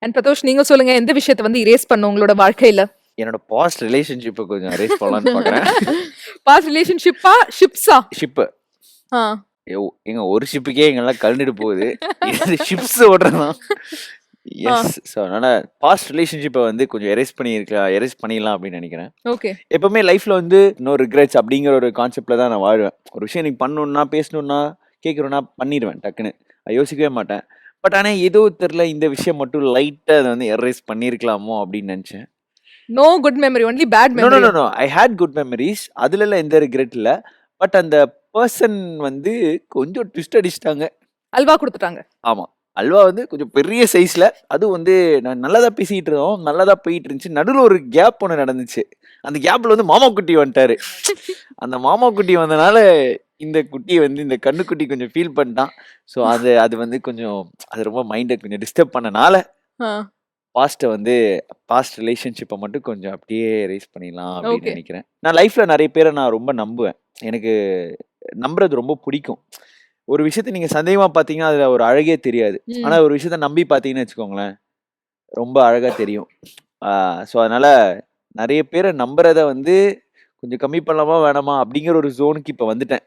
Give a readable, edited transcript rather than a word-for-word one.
And Pradosh நீங்க சொல்லுங்க எந்த விஷயத்த வந்து இரேஸ் பண்ணும் உங்களோட வாழ்க்கையில? என்னோட பாஸ்ட் ரிலேஷன்ஷிப்பை கொஞ்சம் அரேஞ்ச் பண்ணலான்னு பார்க்குறேன். பாஸ்ட் ரிலேஷன்ஷிப்பா? ஷிப்ஸா? ஷிப்பு ஆ. ஏங்க ஒரு ஷிப்புக்கே எங்கெல்லாம் கலந்துட்டு போகுது. இது ஷிப்ஸ் ஓடுறதான். ஆ. எஸ். ஸோ அதனால பாஸ்ட் ரிலேஷன்ஷிப்பை வந்து கொஞ்சம் எரேஸ் பண்ணிடலாம் அப்படின்னு நினைக்கிறேன். ஓகே. எப்பவுமே லைஃப்ல வந்து நோ ரிக்ரெட்ஸ் அப்படிங்கிற ஒரு கான்செப்ட்ல தான் நான் வாழ்வேன். ஒரு விஷயம் எனக்கு பண்ணணும்னா, பேசணும்னா, கேட்கணும்னா பண்ணிடுவேன் டக்குன்னு. அது யோசிக்கவே மாட்டேன். பட் ஆனால் ஏதோ தெரியல இந்த விஷயம் மட்டும் லைட்டாக அதை வந்து எரேஸ் பண்ணியிருக்கலாமோ அப்படின்னு நினச்சேன். No good memory, only bad no no memory. No no I hate good memories. அதுலலாம் எந்த ரிக்ரெட் இல்லை. பட் அந்த பர்சன் வந்து கொஞ்சம் ட்விஸ்ட் அடிச்சிட்டாங்க. அல்வா குடுத்துட்டாங்க. ஆமா. அல்வா வந்து கொஞ்சம் பெரிய சைஸ்ல. அதுவும் வந்து நான் நல்லா தான் பேசிட்டு இருந்தோம். நல்லா தான் போயிட்டு இருந்துச்சு. நடுவுல ஒரு கேப் ஒண்ணு நடந்துச்சு. அந்த கேப்ல வந்து மாமா குட்டி வந்துட்டாரு. அந்த மாமா குட்டி வந்தனால இந்த குட்டி வந்து இந்த கண்ணுக்குட்டி கொஞ்சம் ஃபீல் பண்ணிட்டான். ஸோ அது வந்து கொஞ்சம் அது ரொம்ப மைண்டை கொஞ்சம் டிஸ்டர்ப் பண்ணனால ஆ. பாஸ்ட் ரிலேஷன்ஷிப்பை மட்டும் கொஞ்சம் அப்படியே ரைஸ் பண்ணிடலாம் அப்படின்னு ஓகே. நினைக்கிறேன். நான் லைஃப்ல நிறைய பேரை நான் ரொம்ப நம்புவேன். எனக்கு நம்புறது ரொம்ப பிடிக்கும். ஒரு விஷயத்த நீங்க சந்தேகமா பார்த்தீங்கன்னா, அதுல ஒரு அழகே தெரியாது. ஆனா ம். ஒரு விஷயத்த நம்பி பார்த்தீங்கன்னு வச்சுக்கோங்களேன், ரொம்ப அழகா தெரியும். ஸோ அதனால நெறைய பேர நம்புறத வந்து கொஞ்சம் கம்மி பண்ணலாமா, வேணாமா அப்படிங்கிற ஒரு ஜோனுக்கு இப்ப வந்துட்டேன்.